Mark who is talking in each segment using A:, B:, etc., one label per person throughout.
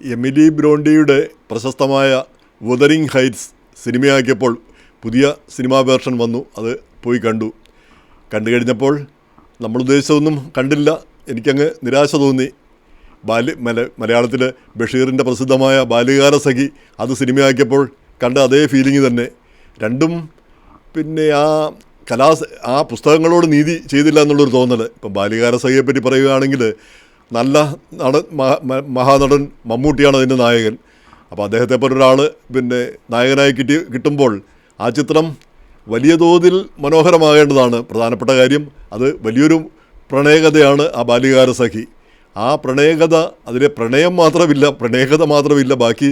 A: Emily ബ്രോണ്ടിയുടെ പ്രശസ്തമായ വുദറിംഗ് heights സിനിമയാക്കിയപ്പോൾ പുതിയ cinema version വന്നു. അത് പോയി കണ്ടു കഴിഞ്ഞപ്പോൾ നമ്മൾ ഉദ്ദേശിച്ചതൊന്നും കണ്ടില്ല. എനിക്കങ്ങ് നിരാശ തോന്നി. മലയാളത്തിൽ ബഷീറിൻ്റെ പ്രസിദ്ധമായ ബാല്യകാല സഖി അത് സിനിമയാക്കിയപ്പോൾ കണ്ട അതേ ഫീലിംഗ് തന്നെ. രണ്ടും പിന്നെ ആ പുസ്തകങ്ങളോട് നീതി ചെയ്തില്ല എന്നുള്ളൊരു തോന്നൽ. ഇപ്പം ബാല്യകാല സഖിയെപ്പറ്റി പറയുകയാണെങ്കിൽ നല്ല മഹാനടൻ മമ്മൂട്ടിയാണ് അതിൻ്റെ നായകൻ. അപ്പോൾ അദ്ദേഹത്തെ പോലെ ഒരാൾ പിന്നെ നായകനായി കിട്ടുമ്പോൾ ആ ചിത്രം വലിയ തോതിൽ മനോഹരമാകേണ്ടതാണ്. പ്രധാനപ്പെട്ട കാര്യം അത് വലിയൊരു പ്രണയകഥയാണ് ആ ബാല്യകാല സഖി. ആ പ്രണയകഥ, അതിലെ പ്രണയകഥ മാത്രമില്ല, ബാക്കി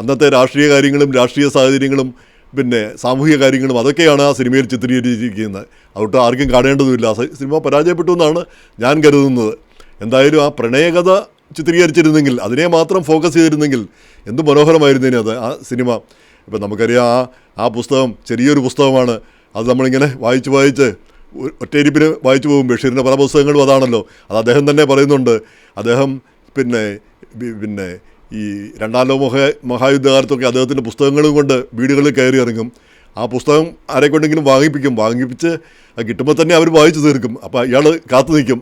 A: അന്നത്തെ രാഷ്ട്രീയ കാര്യങ്ങളും രാഷ്ട്രീയ സാഹചര്യങ്ങളും പിന്നെ സാമൂഹിക കാര്യങ്ങളും അതൊക്കെയാണ് ആ സിനിമയിൽ ചിത്രീകരിച്ചിരിക്കുന്നത്. അതുകൊണ്ട് ആർക്കും കാണേണ്ടതുമില്ല. സിനിമ പരാജയപ്പെട്ടു എന്നാണ് ഞാൻ കരുതുന്നത്. എന്തായാലും ആ പ്രണയകഥ ചിത്രീകരിച്ചിരുന്നെങ്കിൽ, അതിനെ മാത്രം ഫോക്കസ് ചെയ്തിരുന്നെങ്കിൽ എന്ത് മനോഹരമായിരുന്നേനെ അത് ആ സിനിമ. ഇപ്പം നമുക്കറിയാം ആ പുസ്തകം ചെറിയൊരു പുസ്തകമാണ്. അത് നമ്മളിങ്ങനെ വായിച്ച് ഒറ്റയിരിപ്പിന് വായിച്ചു പോകും. ബഷീറിൻ്റെ പല പുസ്തകങ്ങളും അതാണല്ലോ. അത് അദ്ദേഹം തന്നെ പറയുന്നുണ്ട്. അദ്ദേഹം പിന്നെ ഈ രണ്ടാം ലോക മഹായുദ്ധകാലത്തൊക്കെ അദ്ദേഹത്തിൻ്റെ പുസ്തകങ്ങളും കൊണ്ട് വീടുകളിൽ കയറി ഇറങ്ങും. ആ പുസ്തകം ആരെക്കൊണ്ടെങ്കിലും വാങ്ങിപ്പിച്ച് അത് കിട്ടുമ്പോൾ തന്നെ അവർ വായിച്ചു തീർക്കും. അപ്പോൾ ഇയാൾ കാത്തു നിൽക്കും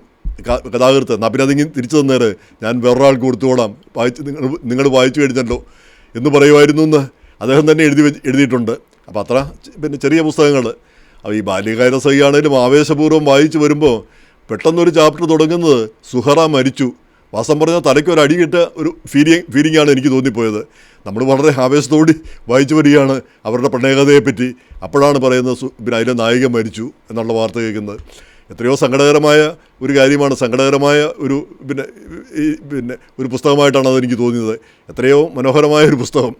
A: കഥാകൃത്ത്, എന്നാൽ പിന്നെ അതിങ്ങനെ തിരിച്ചു തന്നേര്, ഞാൻ വേറൊരാൾക്ക് കൊടുത്തുകൊള്ളാം, നിങ്ങൾ വായിച്ചു കഴിഞ്ഞല്ലോ എന്ന് പറയുമായിരുന്നു എന്ന് അദ്ദേഹം തന്നെ എഴുതിയിട്ടുണ്ട്. അപ്പോൾ അത്ര പിന്നെ ചെറിയ പുസ്തകങ്ങൾ. അപ്പോൾ ഈ ബാല്യകാല സഖിയാണേലും ആവേശപൂർവ്വം വായിച്ചു വരുമ്പോൾ പെട്ടെന്നൊരു ചാപ്റ്റർ തുടങ്ങുന്നത് സുഹറ മരിച്ചു. വാസം പറഞ്ഞാൽ തലയ്ക്ക് ഒരു അടികിട്ട ഒരു ഫീലിംഗാണ് എനിക്ക് തോന്നിപ്പോയത്. നമ്മൾ വളരെ ആവേശത്തോടെ വായിച്ചു വരികയാണ് അവരുടെ പ്രണയകഥയെപ്പറ്റി. അപ്പോഴാണ് പറയുന്നത് പിന്നെ അതിലെ നായിക മരിച്ചു എന്നുള്ള വാർത്ത കേൾക്കുന്നത്. എത്രയോ സങ്കടകരമായ ഒരു കാര്യമാണ്. സങ്കടകരമായ ഒരു ഒരു പുസ്തകമായിട്ടാണ് അതെനിക്ക് തോന്നിയത്. എത്രയോ മനോഹരമായൊരു പുസ്തകം.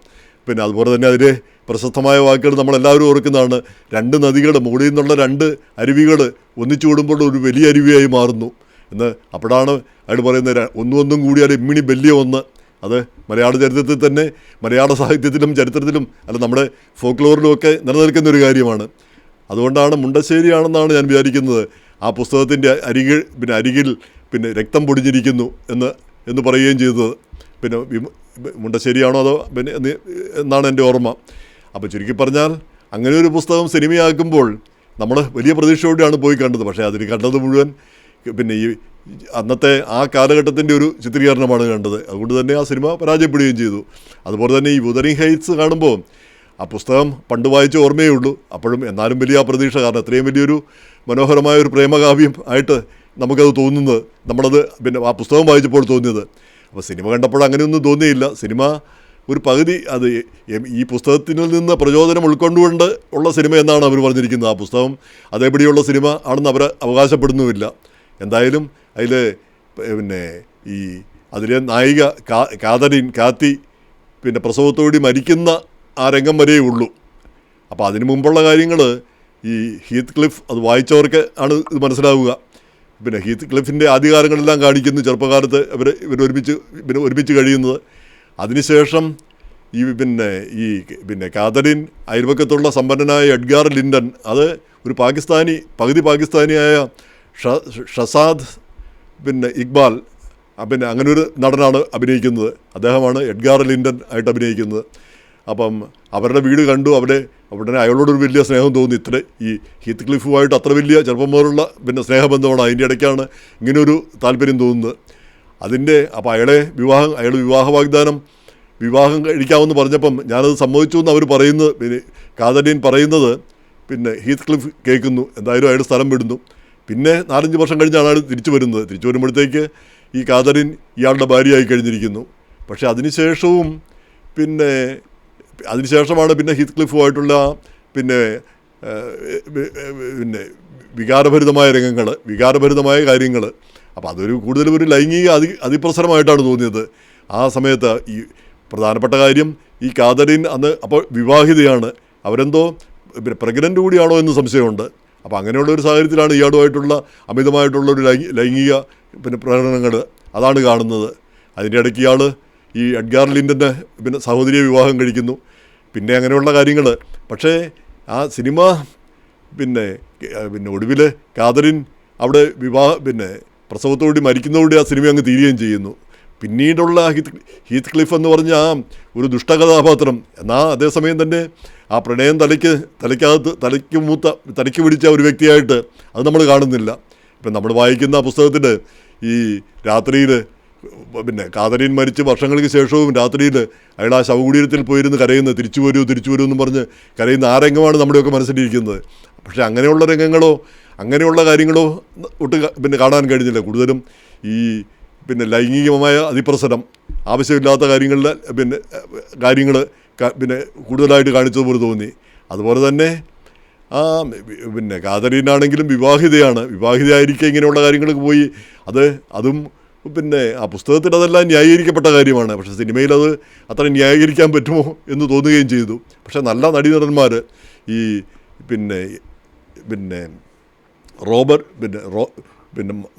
A: പിന്നെ അതുപോലെ തന്നെ അതിലെ പ്രശസ്തമായ വാക്കുകൾ നമ്മളെല്ലാവരും ഓർക്കുന്നതാണ്. രണ്ട് നദികൾ, മുകളിൽ നിന്നുള്ള രണ്ട് അരുവികൾ ഒന്നിച്ചു കൂടുമ്പോൾ ഒരു വലിയ അരുവിയായി മാറുന്നു എന്ന്. അപ്പോഴാണ് അയാൾ പറയുന്നത് ഒന്നും കൂടിയാൽ ഇമ്മിണി വലിയ ഒന്ന്. അത് മലയാള ചരിത്രത്തിൽ തന്നെ, മലയാള സാഹിത്യത്തിലും ചരിത്രത്തിലും നമ്മുടെ ഫോക്ലോറിലുമൊക്കെ നിലനിൽക്കുന്ന ഒരു കാര്യമാണ്. അതുകൊണ്ടാണ് മുണ്ടശ്ശേരിയാണെന്നാണ് ഞാൻ വിചാരിക്കുന്നത് ആ പുസ്തകത്തിൻ്റെ അരികിൽ രക്തം പൊടിഞ്ഞിരിക്കുന്നു എന്ന് പറയുകയും ചെയ്തത്. പിന്നെ മുണ്ടശ്ശേരിയാണോ അതോ എന്നാണ് എൻ്റെ ഓർമ്മ. അപ്പോൾ ചുരുക്കി പറഞ്ഞാൽ അങ്ങനെ ഒരു പുസ്തകം സിനിമയാക്കുമ്പോൾ നമ്മൾ വലിയ പ്രതീക്ഷയോടെയാണ് പോയി കണ്ടത്. പക്ഷേ അതിൽ കണ്ടത് മുഴുവൻ ഈ അന്നത്തെ ആ കാലഘട്ടത്തിൻ്റെ ഒരു ചിത്രീകരണമാണ് കണ്ടത്. അതുകൊണ്ട് തന്നെ ആ സിനിമ പരാജയപ്പെടുകയും ചെയ്തു. അതുപോലെ തന്നെ ഈ വുദറിംഗ് ഹൈറ്റ്സ് കാണുമ്പോൾ ആ പുസ്തകം പണ്ട് വായിച്ച ഓർമ്മയേ ഉള്ളൂ. അപ്പോഴും എന്നാലും വലിയ പ്രതീക്ഷ, കാരണം അത്രയും വലിയൊരു മനോഹരമായൊരു പ്രേമകാവ്യം ആയിട്ട് നമുക്കത് തോന്നുന്നത്, നമ്മളത് ആ പുസ്തകം വായിച്ചപ്പോൾ തോന്നിയത്. അപ്പോൾ സിനിമ കണ്ടപ്പോൾ അങ്ങനെയൊന്നും തോന്നിയില്ല. സിനിമ ഒരു പകുതി അത് ഈ പുസ്തകത്തിൽ നിന്ന് പ്രചോദനം ഉൾക്കൊണ്ടുകൊണ്ട് ഉള്ള സിനിമ എന്നാണ് അവർ പറഞ്ഞിരിക്കുന്നത്. ആ പുസ്തകം അതേപടിയുള്ള സിനിമ ആണെന്ന് അവർ അവകാശപ്പെടുന്നുമില്ല. എന്തായാലും അതിൽ അതിലെ നായിക കാത്തി പ്രസവത്തോടി മരിക്കുന്ന ആ രംഗം വരെയേ ഉള്ളൂ. അപ്പോൾ അതിനു മുമ്പുള്ള കാര്യങ്ങൾ ഈ ഹീത്ത് ക്ലിഫ്, അത് വായിച്ചവർക്ക് ആണ് ഇത് മനസ്സിലാവുക. ഹീത്ത് ക്ലിഫിൻ്റെ ആദ്യകാലങ്ങളെല്ലാം കാണിക്കുന്നു, ചെറുപ്പകാലത്ത് ഇവർ ഒരുമിച്ച് കഴിയുന്നത്. അതിനുശേഷം ഈ കാതറിൻ അയൽവക്കത്തുള്ള സമ്പന്നനായ എഡ്ഗാർ ലിൻഡൻ, അത് ഒരു പകുതി പാകിസ്ഥാനിയായ ഷസാദ് ഇക്ബാൽ അങ്ങനെ ഒരു നടനാണ് അഭിനയിക്കുന്നത്. അദ്ദേഹമാണ് എഡ്ഗാർ ലിൻഡൻ ആയിട്ട് അഭിനയിക്കുന്നത്. അപ്പം അവരുടെ വീട് കണ്ടു. അവിടെ അയാളോടൊരു വലിയ സ്നേഹം തോന്നി. ഈ ഹീത്ത് ക്ലിഫുമായിട്ട് അത്ര വലിയ ചെറുപ്പം പോലുള്ള സ്നേഹബന്ധമാണ്. അതിൻ്റെ ഇടയ്ക്കാണ് ഇങ്ങനൊരു താല്പര്യം തോന്നുന്നത്. അപ്പോൾ അയാൾ വിവാഹം കഴിക്കാമെന്ന് പറഞ്ഞപ്പം ഞാനത് സമ്മതിച്ചു എന്ന് അവർ പറയുന്നത്, കാതലീൻ പറയുന്നത് ഹീത്ത് ക്ലിഫ് കേൾക്കുന്നു. എന്തായാലും അയാൾ സ്ഥലം വിടുന്നു. പിന്നെ 4-5 വർഷം കഴിഞ്ഞാണ് അയാൾ തിരിച്ചു വരുമ്പോഴത്തേക്ക് ഈ കാതലീൻ ഇയാളുടെ ഭാര്യയായി കഴിഞ്ഞിരിക്കുന്നു. പക്ഷേ അതിനുശേഷമാണ് ഹീത്ത് ക്ലിഫുമായിട്ടുള്ള വികാരഭരിതമായ രംഗങ്ങൾ, വികാരഭരിതമായ കാര്യങ്ങൾ. അപ്പോൾ അതൊരു കൂടുതലും ഒരു ലൈംഗിക അതിപ്രസരമായിട്ടാണ് തോന്നിയത് ആ സമയത്ത്. ഈ പ്രധാനപ്പെട്ട കാര്യം, ഈ കാതലീൻ അന്ന് അപ്പോൾ വിവാഹിതയാണ്. അവരെന്തോ പ്രഗ്നൻ്റ് കൂടിയാണോ എന്ന് സംശയമുണ്ട്. അപ്പോൾ അങ്ങനെയുള്ള ഒരു സാഹചര്യത്തിലാണ് ഇയാളുമായിട്ടുള്ള അമിതമായിട്ടുള്ളൊരു ലൈംഗിക പ്രകടനങ്ങൾ അതാണ് കാണുന്നത്. അതിൻ്റെ ഇടയ്ക്ക് ഇയാൾ ഈ എഡ്ഗാർ ലിൻഡൻ്റെ സഹോദരിയെ വിവാഹം കഴിക്കുന്നു. പിന്നെ അങ്ങനെയുള്ള കാര്യങ്ങൾ. പക്ഷേ ആ സിനിമ ഒടുവിൽ കാതറിൻ അവിടെ പ്രസവത്തോടുകൂടി മരിക്കുന്നതോടെ ആ സിനിമ അങ്ങ് തീരുകയും ചെയ്യുന്നു. പിന്നീടുള്ള ഹീത്ത് ക്ലിഫ് എന്ന് പറഞ്ഞ ആ ഒരു ദുഷ്ടകഥാപാത്രം, എന്നാൽ അതേസമയം തന്നെ ആ പ്രണയം തലയ്ക്ക് പിടിച്ച ഒരു വ്യക്തിയായിട്ട് അത് നമ്മൾ കാണുന്നില്ല. ഇപ്പം നമ്മൾ വായിക്കുന്ന പുസ്തകത്തിൽ ഈ രാത്രിയിൽ പിന്നെ കാതരീൻ മരിച്ച് വർഷങ്ങൾക്ക് ശേഷവും രാത്രിയിൽ അയാൾ ആ ശവകുടീരത്തിൽ പോയിരുന്ന് കരയുന്നത്, തിരിച്ചു വരൂ എന്നും പറഞ്ഞ് കരയുന്ന ആ രംഗമാണ് നമ്മുടെയൊക്കെ മനസ്സിലിരിക്കുന്നത്. പക്ഷേ അങ്ങനെയുള്ള രംഗങ്ങളോ അങ്ങനെയുള്ള കാര്യങ്ങളോ പിന്നെ കാണാൻ കഴിഞ്ഞില്ല. കൂടുതലും ഈ പിന്നെ ലൈംഗികമായ അതിപ്രസരം, ആവശ്യമില്ലാത്ത കാര്യങ്ങൾ പിന്നെ കൂടുതലായിട്ട് കാണിച്ചതുപോലെ തോന്നി. അതുപോലെ തന്നെ പിന്നെ കാതരീനാണെങ്കിലും വിവാഹിതയായിരിക്കെ ഇങ്ങനെയുള്ള കാര്യങ്ങൾക്ക് പോയി അതും പിന്നെ ആ പുസ്തകത്തിൽ അതെല്ലാം ന്യായീകരിക്കപ്പെട്ട കാര്യമാണ്. പക്ഷേ സിനിമയിൽ അത് അത്ര ന്യായീകരിക്കാൻ പറ്റുമോ എന്ന് തോന്നുകയും ചെയ്തു. പക്ഷേ നല്ല നടീനടന്മാർ ഈ പിന്നെ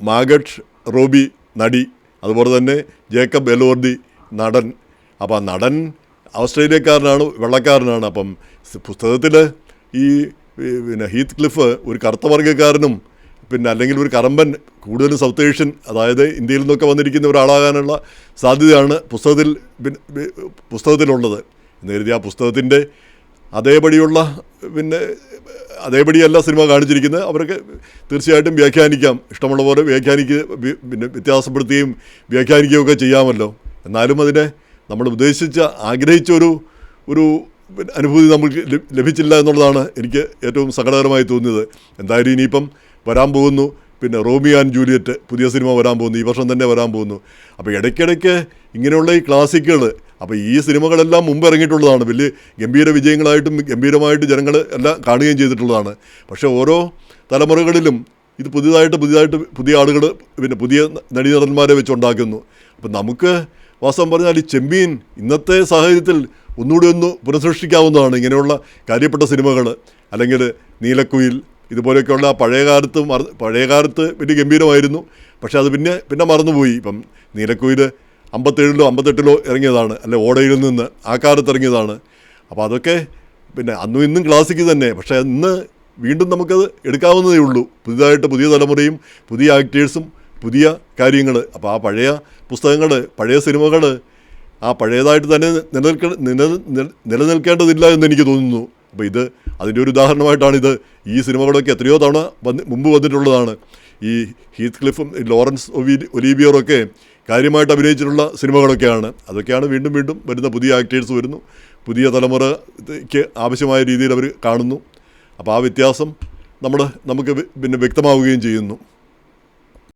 A: മാഗട്ട് റോബി നടി, അതുപോലെ തന്നെ ജേക്കബ് എലോർദി നടൻ. അപ്പോൾ ആ നടൻ ഓസ്ട്രേലിയക്കാരനാണ്, വെള്ളക്കാരനാണ്. അപ്പം പുസ്തകത്തിൽ ഈ ഹീത്ത് ക്ലിഫ് ഒരു കറുത്ത വർഗ്ഗക്കാരനും അല്ലെങ്കിൽ ഒരു കറമ്പൻ, കൂടുതലും സൗത്ത് ഏഷ്യൻ, അതായത് ഇന്ത്യയിൽ നിന്നൊക്കെ വന്നിരിക്കുന്ന ഒരാളാകാനുള്ള സാധ്യതയാണ് പുസ്തകത്തിലുള്ളത്. എന്ന് കരുതി ആ പുസ്തകത്തിൻ്റെ അതേപടിയല്ല സിനിമ കാണിച്ചിരിക്കുന്നത്. അവർക്ക് തീർച്ചയായിട്ടും വ്യാഖ്യാനിക്കാം, ഇഷ്ടമുള്ള പോലെ വ്യത്യാസപ്പെടുത്തുകയും വ്യാഖ്യാനിക്കുകയും ഒക്കെ ചെയ്യാമല്ലോ. എന്നാലും അതിനെ നമ്മൾ ആഗ്രഹിച്ച ഒരു അനുഭൂതി നമുക്ക് ലഭിച്ചില്ല എന്നുള്ളതാണ് എനിക്ക് ഏറ്റവും സങ്കടകരമായി തോന്നിയത്. എന്തായാലും ഇനിയിപ്പം വരാൻ പോകുന്നു റോമിയോ ആൻഡ് ജൂലിയറ്റ് പുതിയ സിനിമ വരാൻ പോകുന്നു, ഈ വർഷം തന്നെ വരാൻ പോകുന്നു. അപ്പോൾ ഇടയ്ക്കിടയ്ക്ക് ഇങ്ങനെയുള്ള ഈ ക്ലാസിക്കുകൾ, അപ്പോൾ ഈ സിനിമകളെല്ലാം മുമ്പ് ഇറങ്ങിയിട്ടുള്ളതാണ്, വലിയ ഗംഭീര ഗംഭീരമായിട്ട് ജനങ്ങൾ എല്ലാം കാണുകയും ചെയ്തിട്ടുള്ളതാണ്. പക്ഷേ ഓരോ തലമുറകളിലും ഇത് പുതിയതായിട്ട് പുതിയ ആളുകൾ പുതിയ നടീനടന്മാരെ വെച്ചുണ്ടാക്കുന്നു. അപ്പം നമുക്ക് വാസ്തവം പറഞ്ഞാൽ ഈ ചെമ്മീൻ ഇന്നത്തെ സാഹചര്യത്തിൽ ഒന്നുകൂടി പുനഃസൃഷ്ടിക്കാവുന്നതാണ്. ഇങ്ങനെയുള്ള കാര്യപ്പെട്ട സിനിമകൾ, അല്ലെങ്കിൽ നീലക്കുയിൽ, ഇതുപോലെയൊക്കെയുള്ള പഴയകാലത്ത് വലിയ ഗംഭീരമായിരുന്നു. പക്ഷേ അത് പിന്നെ മറന്നുപോയി. ഇപ്പം നീലക്കുയിൽ 57-ലോ 58-ലോ ഇറങ്ങിയതാണ്, അല്ലെ ഓടയിൽ നിന്ന് ആ കാലത്ത് ഇറങ്ങിയതാണ്. അപ്പോൾ അതൊക്കെ അന്നും ഇന്നും ക്ലാസിക്ക് തന്നെ. പക്ഷേ ഇന്ന് വീണ്ടും നമുക്കത് എടുക്കാവുന്നതേ ഉള്ളൂ. പുതിയ തലമുറയും പുതിയ ആക്ടേഴ്സും പുതിയ കാര്യങ്ങൾ. അപ്പോൾ ആ പഴയ പുസ്തകങ്ങൾ, പഴയ സിനിമകൾ ആ പഴയതായിട്ട് തന്നെ നിലനിൽക്കേണ്ടതില്ല എന്നെനിക്ക് തോന്നുന്നു. അപ്പോൾ അതിൻ്റെ ഒരു ഉദാഹരണമായിട്ടാണിത്. ഈ സിനിമകളൊക്കെ എത്രയോ തവണ മുമ്പ് വന്നിട്ടുള്ളതാണ്. ഈ ഹീത്ത് ക്ലിഫും ലോറൻസ് ഒലീവിയറൊക്കെ കാര്യമായിട്ട് അഭിനയിച്ചിട്ടുള്ള സിനിമകളൊക്കെയാണ്. അതൊക്കെയാണ് വീണ്ടും വരുന്ന പുതിയ ആക്ടേഴ്സ് വരുന്നു, പുതിയ തലമുറയ്ക്ക് ആവശ്യമായ രീതിയിൽ അവർ കാണുന്നു. അപ്പോൾ ആ വ്യത്യാസം നമുക്ക് വ്യക്തമാവുകയും ചെയ്യുന്നു.